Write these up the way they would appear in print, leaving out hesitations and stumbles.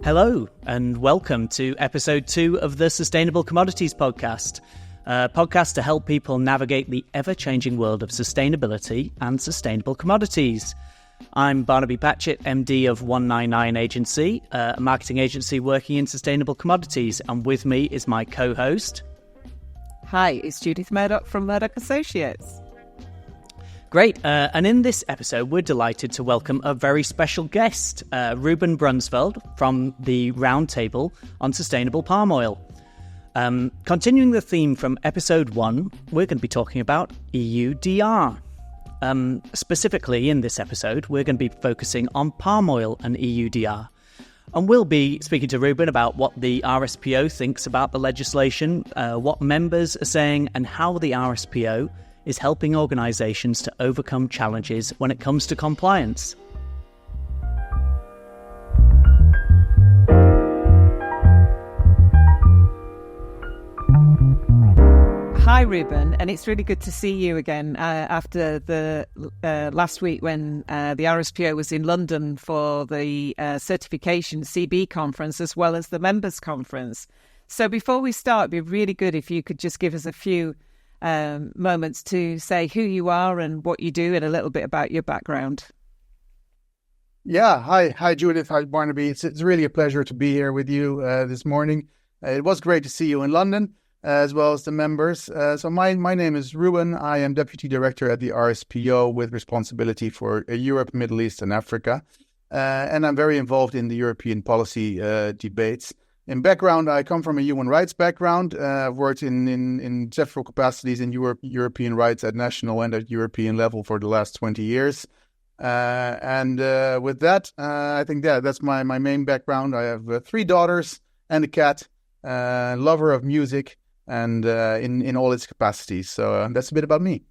Hello, and welcome to episode 2 of the Sustainable Commodities Podcast, a podcast to help people navigate the ever-changing world of sustainability and sustainable commodities. I'm Barnaby Patchett, MD of 199 Agency, a marketing agency working in sustainable commodities, and with me is my co-host. Hi, it's Judith Murdoch from Murdoch Associates. Great, and in this episode we're delighted to welcome a very special guest, Ruben Brunsveld from the Roundtable on Sustainable Palm Oil. Continuing the theme from episode 1, we're going to be talking about EUDR. Specifically in this episode, we're going to be focusing on palm oil and EUDR. And we'll be speaking to Ruben about what the RSPO thinks about the legislation, what members are saying, and how the RSPO is helping organisations to overcome challenges when it comes to compliance. Hi, Ruben, and it's really good to see you again after the last week when the RSPO was in London for the certification CB conference as well as the members conference. So before we start, it'd be really good if you could just give us a few moments to say who you are and what you do and a little bit about your background. Yeah, hi Judith, hi Barnaby. It's really a pleasure to be here with you this morning. It was great to see you in London as well as the members. So my name is Ruben. I am Deputy Director at the RSPO with responsibility for Europe, Middle East and Africa. And I'm very involved in the European policy debates. In background, I come from a human rights background. I've worked in several capacities in European rights at national and at European level for the last 20 years. And with that, I think that's my main background. I have 3 daughters and a cat, lover of music, and in all its capacities. So that's a bit about me.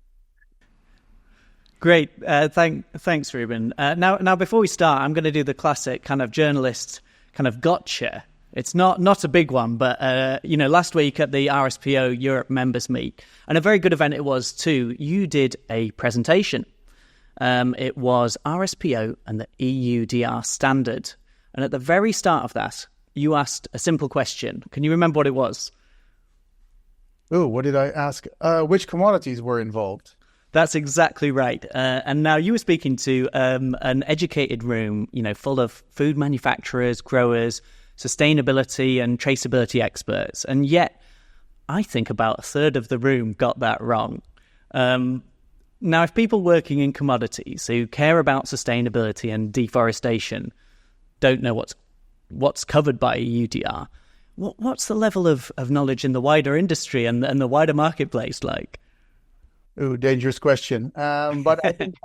Great. Thanks, Ruben. Now, before we start, I'm going to do the classic kind of journalist kind of gotcha. It's not a big one, but, last week at the RSPO Europe members meet, and a very good event it was too, you did a presentation. It was RSPO and the EUDR standard. And at the very start of that, you asked a simple question. Can you remember what it was? Oh, what did I ask? Which commodities were involved? That's exactly right. And now you were speaking to an educated room, full of food manufacturers, growers, sustainability and traceability experts. And yet, I think about a third of the room got that wrong. Now, if people working in commodities who care about sustainability and deforestation don't know what's covered by EUDR, what's the level of knowledge in the wider industry and the wider marketplace like? Oh, dangerous question. But I think,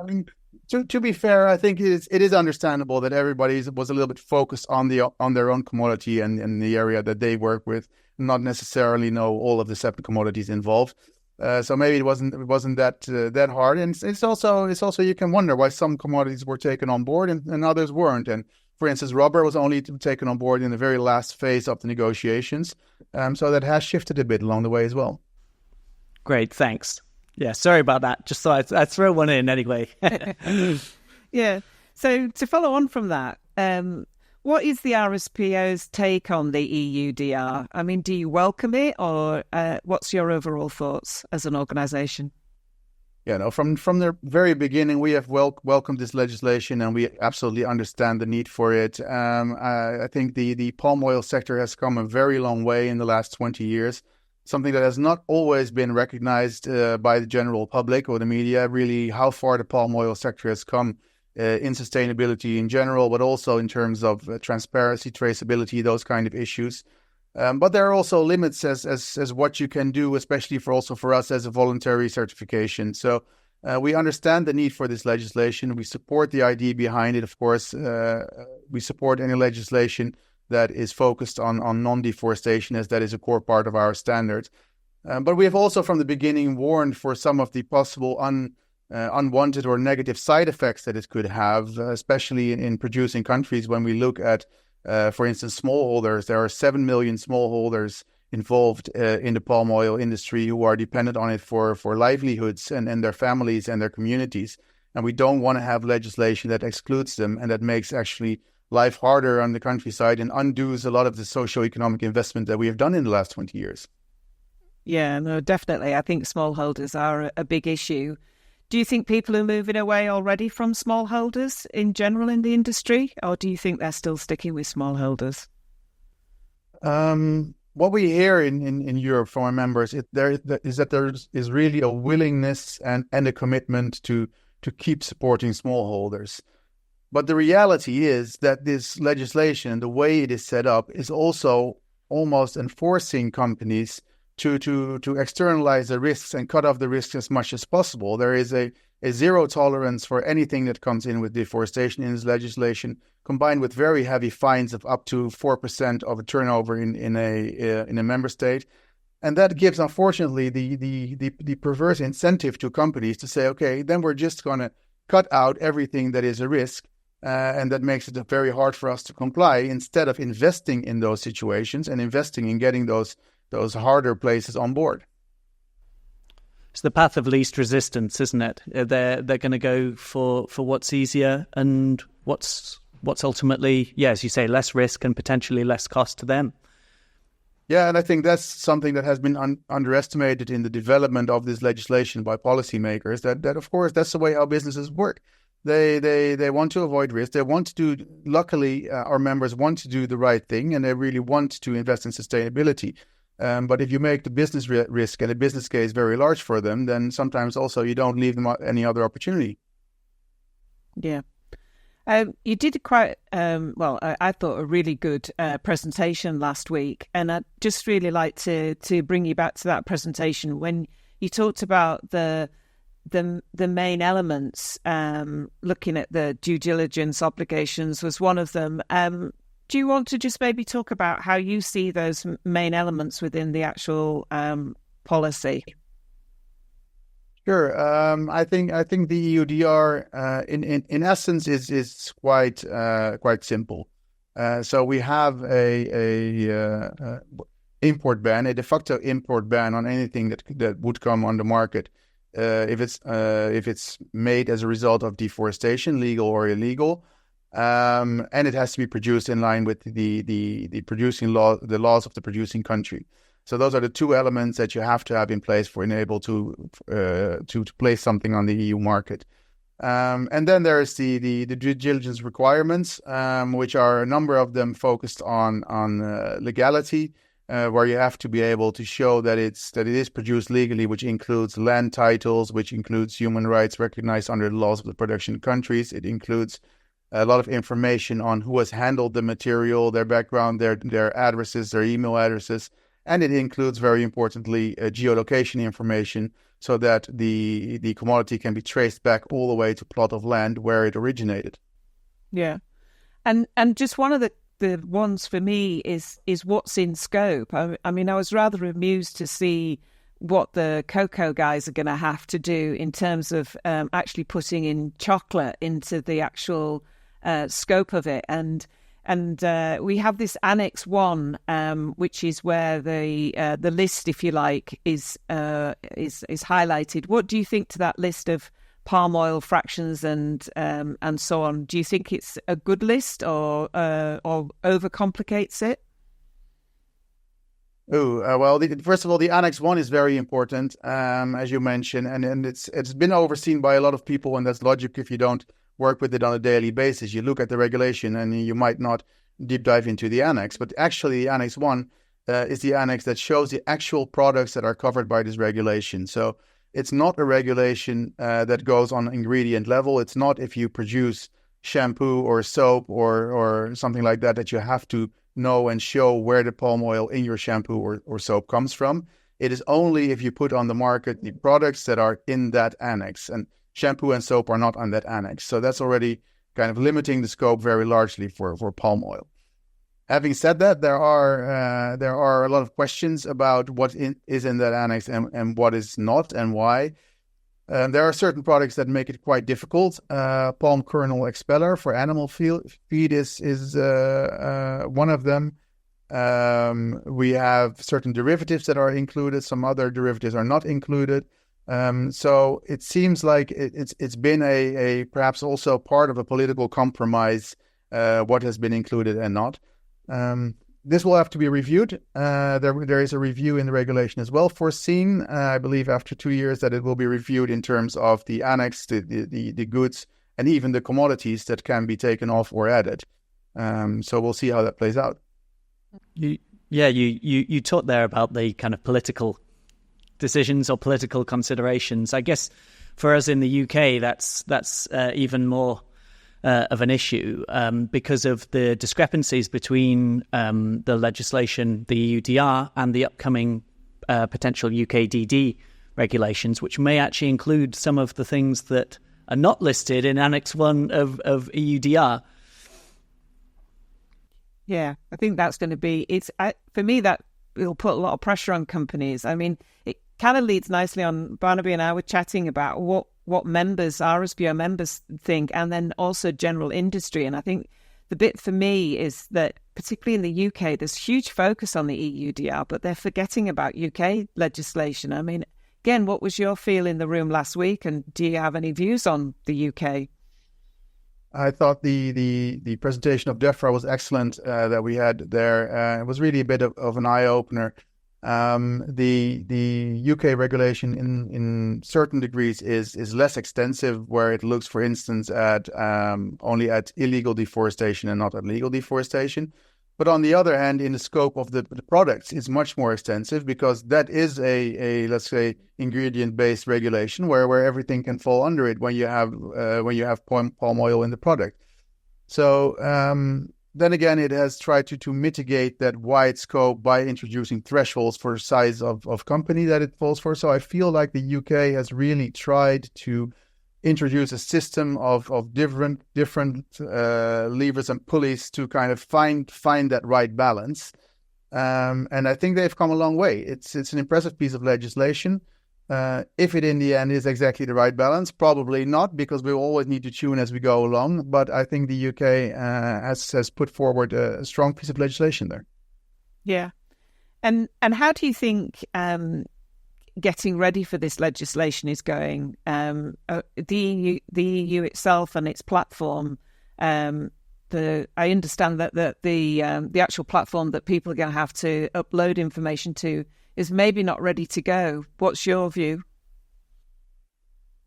to be fair, I think it is understandable that everybody was a little bit focused on their own commodity and the area that they work with, not necessarily know all of the separate commodities involved. So maybe it wasn't that hard. And it's also you can wonder why some commodities were taken on board and others weren't. And for instance, rubber was only taken on board in the very last phase of the negotiations. So that has shifted a bit along the way as well. Great, thanks. Yeah, sorry about that. Just thought I'd throw one in anyway. Yeah. So to follow on from that, what is the RSPO's take on the EUDR? I mean, do you welcome it, or what's your overall thoughts as an organisation? Yeah, no, from the very beginning, we have welcomed this legislation, and we absolutely understand the need for it. I think the palm oil sector has come a very long way in the last 20 years. Something that has not always been recognized by the general public or the media, really how far the palm oil sector has come in sustainability in general, but also in terms of transparency, traceability, those kind of issues. But there are also limits as what you can do, especially for us as a voluntary certification. So we understand the need for this legislation. We support the idea behind it, of course. We support any legislation that is focused on non-deforestation, as that is a core part of our standards. But we have also from the beginning warned for some of the possible unwanted or negative side effects that it could have, especially in producing countries. When we look at, for instance, smallholders, there are 7 million smallholders involved in the palm oil industry who are dependent on it for livelihoods and their families and their communities. And we don't want to have legislation that excludes them and that makes actually life harder on the countryside and undoes a lot of the socio-economic investment that we have done in the last 20 years. Yeah, no, definitely. I think smallholders are a big issue. Do you think people are moving away already from smallholders in general in the industry, or do you think they're still sticking with smallholders? What we hear in Europe from our members is that there is really a willingness and a commitment to keep supporting smallholders. But the reality is that this legislation, the way it is set up, is also almost enforcing companies to externalize the risks and cut off the risks as much as possible. There is a zero tolerance for anything that comes in with deforestation in this legislation, combined with very heavy fines of up to 4% of a turnover in a member state. And that gives, unfortunately, the perverse incentive to companies to say, okay, then we're just going to cut out everything that is a risk. And that makes it very hard for us to comply, instead of investing in those situations and investing in getting those harder places on board. It's the path of least resistance, isn't it? They're going to go for what's easier and what's ultimately, as you say, less risk and potentially less cost to them. Yeah, and I think that's something that has been underestimated in the development of this legislation by policymakers, that of course, that's the way how businesses work. They want to avoid risk. They want to do, luckily, our members want to do the right thing, and they really want to invest in sustainability. But if you make the business risk and the business case very large for them, then sometimes also you don't leave them any other opportunity. Yeah. You did quite, I thought a really good presentation last week. And I'd just really like to bring you back to that presentation when you talked about the main elements. Looking at the due diligence obligations was one of them. Do you want to just maybe talk about how you see those main elements within the actual policy? Sure. I think the EUDR in essence is quite simple. So we have a import ban, a de facto import ban on anything that would come on the market if it's made as a result of deforestation, legal or illegal. And it has to be produced in line with the producing law, the laws of the producing country. So those are the two elements that you have to have in place for enable to place something on the EU market. And then there is the due diligence requirements, which are a number of them focused on legality, where you have to be able to show that it is produced legally, which includes land titles, which includes human rights recognized under the laws of the production countries. It includes a lot of information on who has handled the material, their background, their addresses, their email addresses, and it includes, very importantly, geolocation information, so that the commodity can be traced back all the way to plot of land where it originated. Yeah, and just one of the ones for me is what's in scope. I mean, I was rather amused to see what the cocoa guys are going to have to do in terms of actually putting in chocolate into the actual scope of it, and we have this Annex 1, which is where the list, if you like, is highlighted. What do you think to that list of palm oil fractions and so on? Do you think it's a good list or overcomplicates it? First of all, the Annex 1 is very important, as you mentioned, and it's been overseen by a lot of people, and that's logic if you don't work with it on a daily basis. You look at the regulation and you might not deep dive into the annex, but actually the Annex 1 is the annex that shows the actual products that are covered by this regulation. So it's not a regulation that goes on ingredient level. It's not if you produce shampoo or soap or something like that you have to know and show where the palm oil in your shampoo or soap comes from. It is only if you put on the market the products that are in that annex, and shampoo and soap are not on that annex. So that's already kind of limiting the scope very largely for palm oil. Having said that, there are a lot of questions about what is in that annex and what is not and why. There are certain products that make it quite difficult. Palm kernel expeller for animal feed is one of them. We have certain derivatives that are included. Some other derivatives are not included. So it seems like it's been a perhaps also part of a political compromise what has been included and not. This will have to be reviewed. There is a review in the regulation as well foreseen. I believe after 2 years that it will be reviewed in terms of the annex, the goods, and even the commodities that can be taken off or added. So we'll see how that plays out. You talked there about the kind of political decisions or political considerations. I guess for us in the UK, that's even more of an issue because of the discrepancies between the legislation, the EUDR, and the upcoming potential UKDD regulations, which may actually include some of the things that are not listed in Annex 1 of EUDR. Yeah, I think that's going to be, for me, that will put a lot of pressure on companies. I mean, it kind of leads nicely on, Barnaby and I were chatting about what members, RSPO members think, and then also general industry. And I think the bit for me is that, particularly in the UK, there's huge focus on the EUDR, but they're forgetting about UK legislation. I mean, again, what was your feel in the room last week, and do you have any views on the UK? I thought the presentation of DEFRA was excellent that we had there. It was really a bit of an eye-opener. The UK regulation in certain degrees is less extensive, where it looks, for instance, at only at illegal deforestation and not at legal deforestation. But on the other hand, in the scope of the products, it's much more extensive, because that is a let's say ingredient-based regulation where everything can fall under it when you have palm oil in the product. So then again, it has tried to mitigate that wide scope by introducing thresholds for the size of company that it falls for. So I feel like the UK has really tried to introduce a system of different levers and pulleys to kind of find that right balance. And I think they've come a long way. It's an impressive piece of legislation. If it in the end is exactly the right balance, probably not, because we always need to tune as we go along. But I think the UK has put forward a strong piece of legislation there. Yeah. And how do you think getting ready for this legislation is going? The EU itself and its platform, I understand that the actual platform that people are going to have to upload information to is maybe not ready to go. What's your view?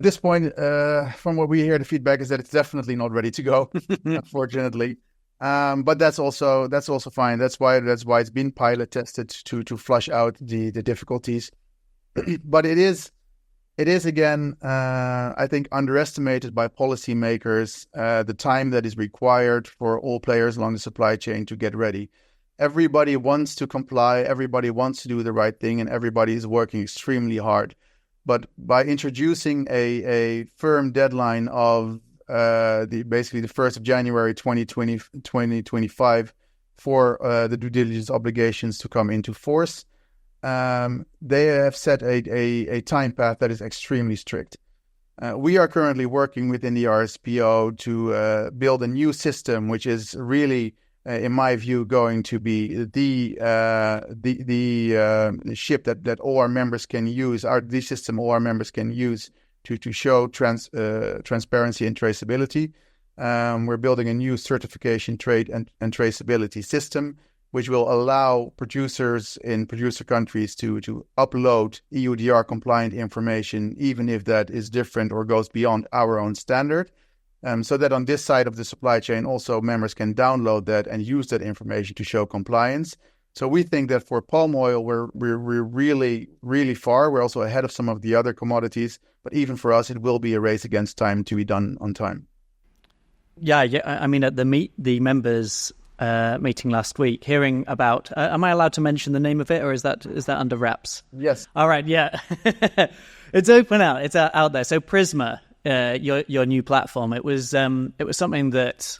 At this point, from what we hear, the feedback is that it's definitely not ready to go, unfortunately. But that's also fine. That's why it's been pilot tested to flush out the difficulties. But it is again, I think, underestimated by policymakers, the time that is required for all players along the supply chain to get ready. Everybody wants to comply, everybody wants to do the right thing, and everybody is working extremely hard. But by introducing a firm deadline of basically the 1st of January 2025 for the due diligence obligations to come into force, they have set a time path that is extremely strict. We are currently working within the RSPO to build a new system, which is really, in my view, going to be the ship that all our members can use, the system all our members can use to show transparency and traceability. We're building a new certification, trade and traceability system, which will allow producers in producer countries to upload EUDR compliant information, even if that is different or goes beyond our own standard. So that on this side of the supply chain, also members can download that and use that information to show compliance. So we think that for palm oil, we're really, really far. We're also ahead of some of the other commodities. But even for us, it will be a race against time to be done on time. Yeah. I mean, at the members' meeting last week, hearing about, am I allowed to mention the name of it, or is that under wraps? Yes. All right. Yeah. It's open out. It's out there. So Prisma, your new platform, it was something that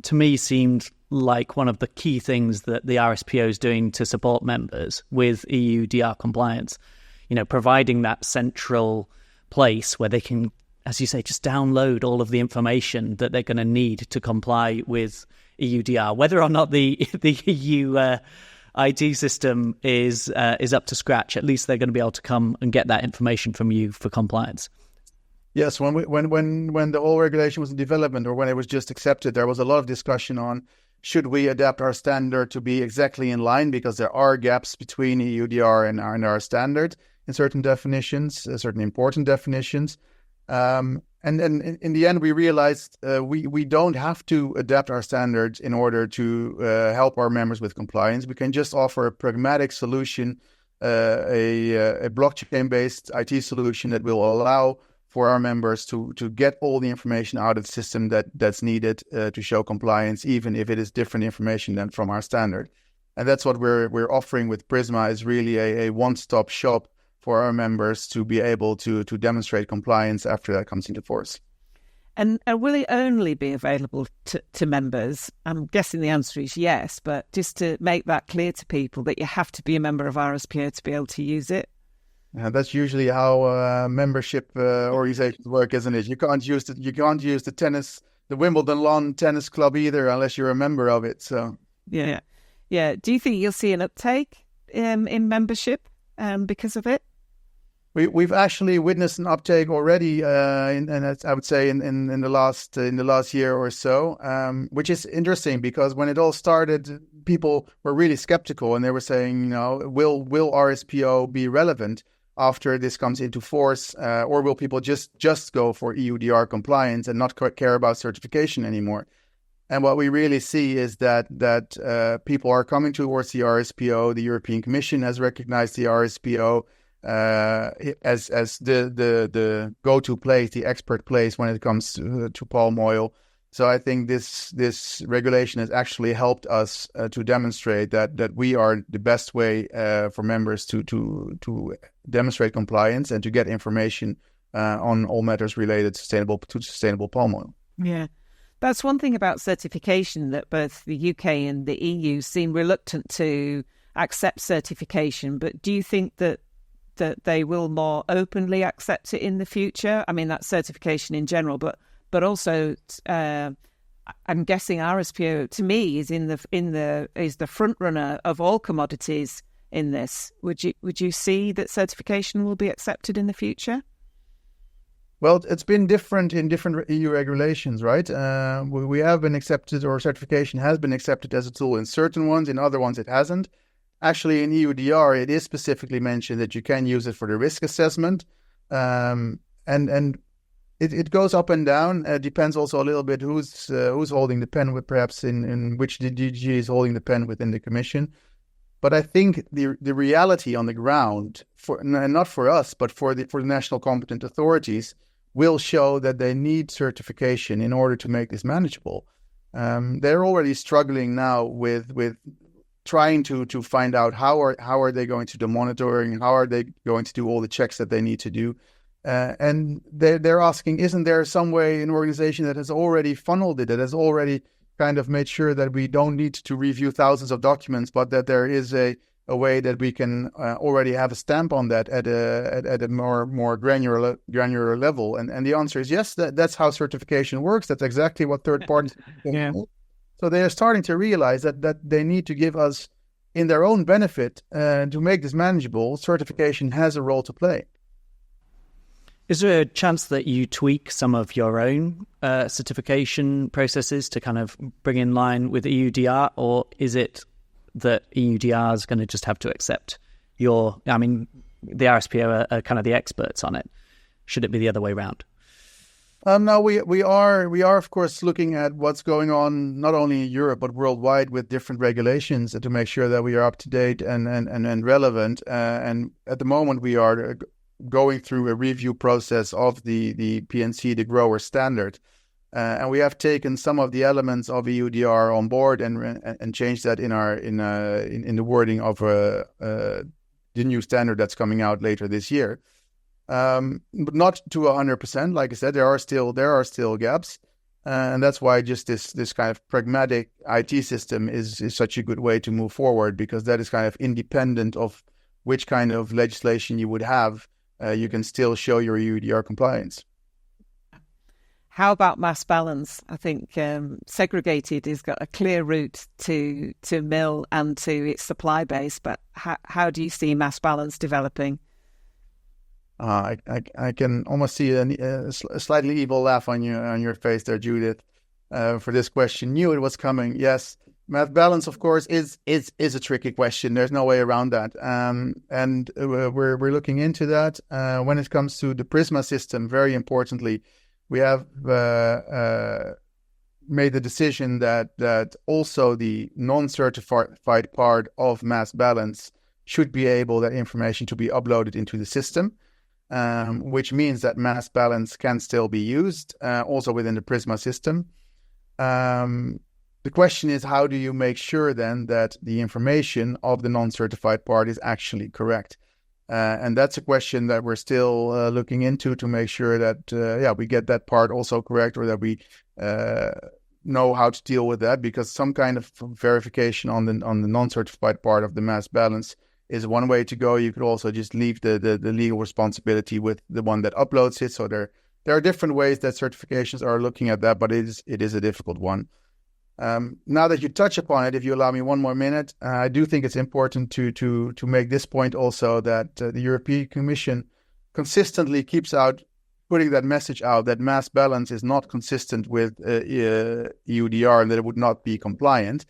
to me seemed like one of the key things that the RSPO is doing to support members with EUDR compliance, providing that central place where they can, as you say, just download all of the information that they're going to need to comply with EUDR, whether or not the EU IT system is up to scratch. At least they're going to be able to come and get that information from you for compliance. Yes, when the whole regulation was in development, or when it was just accepted, there was a lot of discussion on should we adapt our standard to be exactly in line, because there are gaps between EUDR and our standard in certain definitions, certain important definitions. And then in the end, we realized we don't have to adapt our standards in order to help our members with compliance. We can just offer a pragmatic solution, a blockchain-based IT solution that will allow for our members to get all the information out of the system that's needed to show compliance, even if it is different information than from our standard. And that's what we're offering with Prisma, is really a one-stop shop for our members to be able to demonstrate compliance after that comes into force. And will it only be available to members? I'm guessing the answer is yes, but just to make that clear to people that you have to be a member of RSPO to be able to use it. That's usually how membership organizations work, isn't it? You can't use the Wimbledon lawn tennis club either unless you're a member of it. So yeah. Do you think you'll see an uptake in membership because of it? We've actually witnessed an uptake already, and I would say in the last year or so, which is interesting, because when it all started, people were really skeptical, and they were saying, will RSPO be relevant after this comes into force, or will people just go for EUDR compliance and not care about certification anymore? And what we really see is that people are coming towards the RSPO. The European Commission has recognized the RSPO as the go-to place, the expert place when it comes to palm oil. So I think this regulation has actually helped us to demonstrate that we are the best way for members to demonstrate compliance and to get information on all matters related to sustainable palm oil. Yeah. That's one thing about certification, that both the UK and the EU seem reluctant to accept certification. But do you think that they will more openly accept it in the future? I mean, that's certification in general, but also I'm guessing RSPO, to me, is is the front runner of all commodities in this. Would you see that certification will be accepted in the future? Well, it's been different in different EU regulations, right? We have been accepted, or certification has been accepted as a tool in certain ones. In other ones, it hasn't. Actually, in EUDR, it is specifically mentioned that you can use it for the risk assessment. And it goes up and down. It depends also a little bit who's holding the pen, with perhaps in which the DG is holding the pen within the Commission. But I think the reality on the ground, not for us, but for the national competent authorities, will show that they need certification in order to make this manageable. They're already struggling now with trying to find out how are they going to do monitoring, how are they going to do all the checks that they need to do. And they're asking, isn't there some way, an organization that has already funneled it, that has already kind of made sure that we don't need to review thousands of documents, but that there is a way that we can already have a stamp on that at a more granular level? And the answer is yes. That's how certification works. That's exactly what third parties do. So they are starting to realize that they need to give us, in their own benefit, to make this manageable. Certification has a role to play. Is there a chance that you tweak some of your own certification processes to kind of bring in line with EUDR, or is it that EUDR is going to just have to accept the RSPO are kind of the experts on it? Should it be the other way around? No, we are of course looking at what's going on not only in Europe but worldwide with different regulations to make sure that we are up to date and relevant. And at the moment we are going through a review process of the PNC, the grower standard, and we have taken some of the elements of EUDR on board and changed that in the wording of the new standard that's coming out later this year. But not to 100%. Like I said, there are still gaps, and that's why just this kind of pragmatic IT system is such a good way to move forward, because that is kind of independent of which kind of legislation you would have. You can still show your EUDR compliance. How about mass balance? I think segregated has got a clear route to mill and to its supply base, but how do you see mass balance developing? I can almost see a slightly evil laugh on your face there, Judith, for this question. Knew it was coming. Yes, mass balance, of course, is a tricky question. There's no way around that. And we're looking into that. When it comes to the Prisma system, very importantly, we have made the decision that also the non-certified part of mass balance should be able, that information to be uploaded into the system, which means that mass balance can still be used also within the Prisma system. The question is, how do you make sure then that the information of the non-certified part is actually correct? And that's a question that we're still looking into to make sure that, we get that part also correct, or that we know how to deal with that, because some kind of verification on the non-certified part of the mass balance is one way to go. You could also just leave the legal responsibility with the one that uploads it. So there are different ways that certifications are looking at that, but it is a difficult one. Now that you touch upon it, if you allow me one more minute, I do think it's important to make this point also, that the European Commission consistently keeps putting that message out that mass balance is not consistent with EUDR and that it would not be compliant.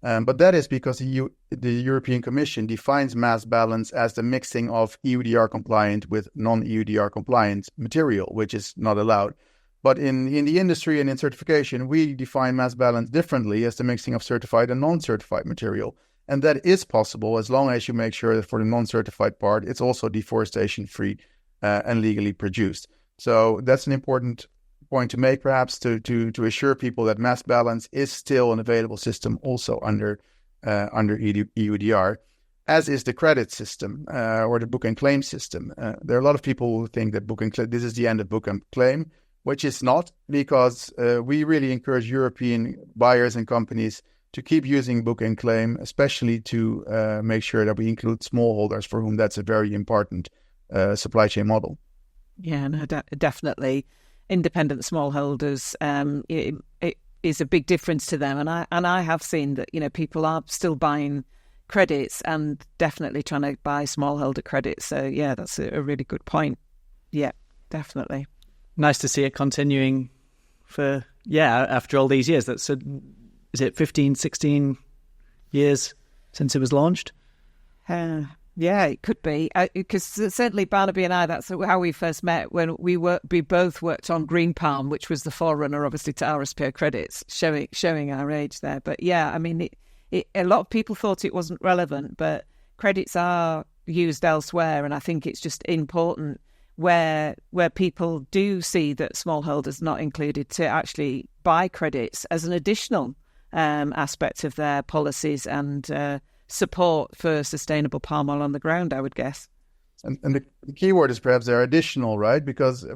But that is because the European Commission defines mass balance as the mixing of EUDR compliant with non-EUDR compliant material, which is not allowed. But in the industry and in certification, we define mass balance differently as the mixing of certified and non-certified material. And that is possible as long as you make sure that for the non-certified part, it's also deforestation-free and legally produced. So that's an important point to make, perhaps, to assure people that mass balance is still an available system also under EUDR, as is the credit system or the book and claim system. There are a lot of people who think that this is the end of book and claim, which is not, because we really encourage European buyers and companies to keep using book and claim, especially to make sure that we include smallholders for whom that's a very important supply chain model. Yeah, no, definitely. Independent smallholders, it is a big difference to them, and I have seen that people are still buying credits and definitely trying to buy smallholder credits. So yeah, that's a really good point. Yeah, definitely. Nice to see it continuing for after all these years. That's is it 15, 16 years since it was launched? Yeah, it could be, because certainly Barnaby and I, that's how we first met, when we both worked on Green Palm, which was the forerunner, obviously, to RSPO credits, showing our age there. But yeah, I mean, a lot of people thought it wasn't relevant, but credits are used elsewhere, and I think it's just important where people do see that smallholders not included to actually buy credits as an additional aspect of their policies and support for sustainable palm oil on the ground, I would guess. And the key word is perhaps they're additional, right? Because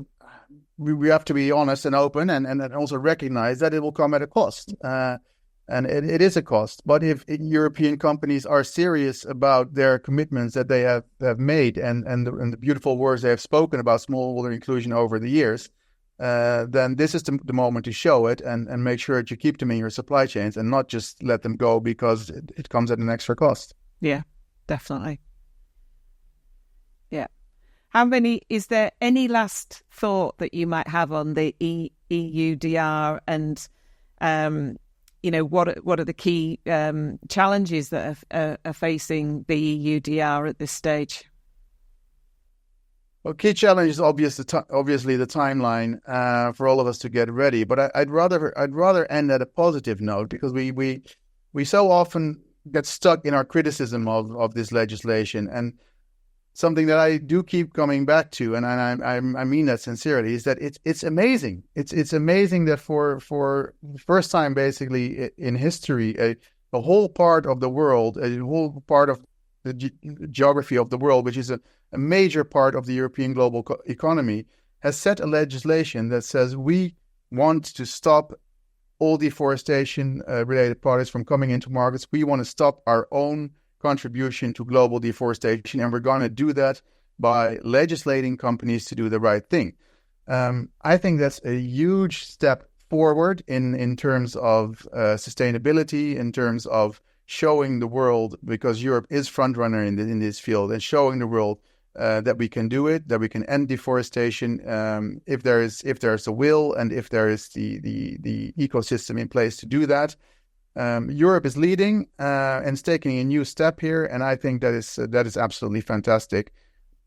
we have to be honest and open and also recognize that it will come at a cost. And it is a cost. But if European companies are serious about their commitments that they have made and the beautiful words they have spoken about smallholder inclusion over the years, then this is the moment to show it and make sure that you keep them in your supply chains and not just let them go because it comes at an extra cost. Yeah, definitely. Yeah. Is there any last thought that you might have on the EUDR and, what are the key challenges that are facing the EUDR at this stage? Well, key challenge is obviously the timeline for all of us to get ready. But I'd rather end at a positive note, because we so often get stuck in our criticism of this legislation. And something that I do keep coming back to, and I mean that sincerely, is that it's amazing. It's amazing that for the first time, basically in history, a whole part of the world, a whole part of the geography of the world, which is a major part of the European global economy, has set a legislation that says we want to stop all deforestation related products from coming into markets. We want to stop our own contribution to global deforestation, and we're going to do that by legislating companies to do the right thing. I think that's a huge step forward in terms of sustainability, in terms of showing the world, because Europe is front runner in this field, and showing the world that we can do it, that we can end deforestation if there's a will and if there is the ecosystem in place to do that. Europe is leading and is taking a new step here, and I think that is absolutely fantastic.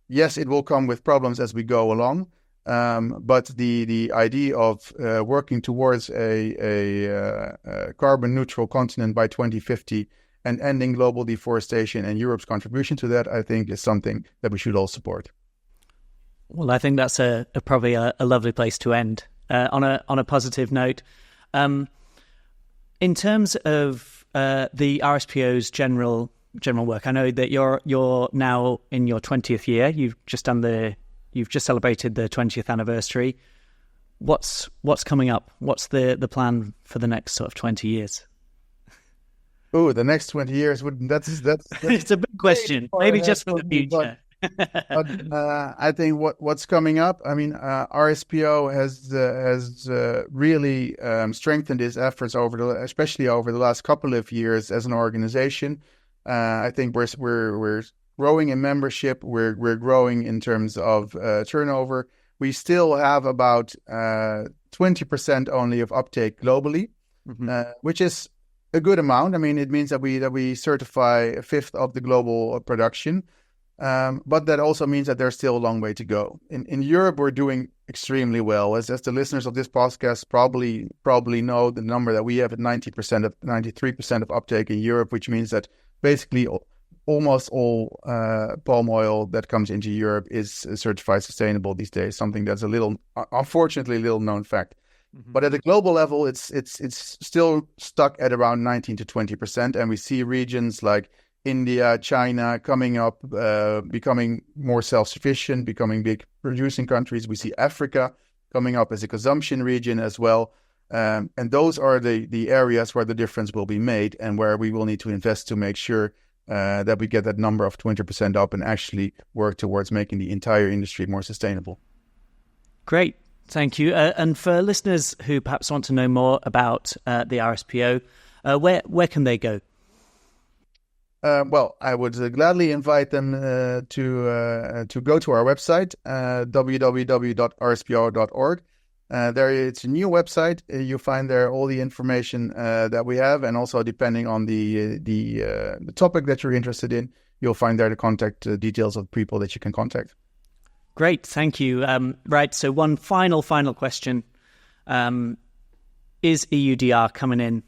Yes, it will come with problems as we go along, but the idea of working towards a carbon neutral continent by 2050 and ending global deforestation and Europe's contribution to that, I think, is something that we should all support. Well, I think that's probably a lovely place to end on a positive note. In terms of the RSPO's general work, I know that you're now in your 20th year. You've just celebrated the 20th anniversary. What's coming up? What's the plan for the next sort of 20 years? Oh, the next 20 years that's it's a big question. Maybe just for the future. But I think what's coming up, I mean, RSPO has really strengthened its efforts especially over the last couple of years as an organization. I think we're growing in membership. We're growing in terms of turnover. We still have about 20% only of uptake globally, which is a good amount. I mean, it means that we certify a fifth of the global production. But that also means that there's still a long way to go. In Europe, we're doing extremely well. As the listeners of this podcast probably know, the number that we have at 93% of uptake in Europe, which means that basically almost all palm oil that comes into Europe is certified sustainable these days. Something that's unfortunately, a little known fact. But at a global level, it's still stuck at around 19 to 20%, and we see regions like India, China coming up, becoming more self-sufficient, becoming big producing countries. We see Africa coming up as a consumption region as well. And those are the areas where the difference will be made and where we will need to invest to make sure that we get that number of 20% up and actually work towards making the entire industry more sustainable. Great. Thank you. And for listeners who perhaps want to know more about the RSPO, where can they go? Well, I would gladly invite them to go to our website, www.rspo.org. It's a new website. You find there all the information that we have, and also depending on the topic that you're interested in, you'll find there the contact details of people that you can contact. Great, thank you. Right, so one final question. Is EUDR coming in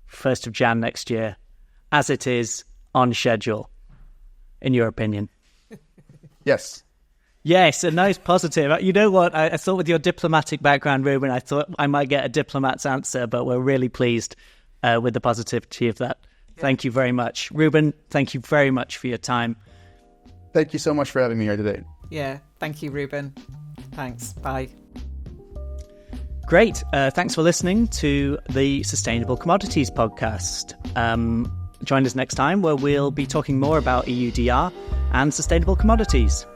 1st of Jan next year, as it is on schedule, in your opinion? Yes. Yes, a nice positive. You know what? I thought with your diplomatic background, Ruben, I thought I might get a diplomat's answer, but we're really pleased with the positivity of that. Thank you very much. Ruben, thank you very much for your time. Thank you so much for having me here today. Yeah, thank you, Ruben. Thanks. Bye. Great. Thanks for listening to the Sustainable Commodities Podcast. Join us next time where we'll be talking more about EUDR and sustainable commodities.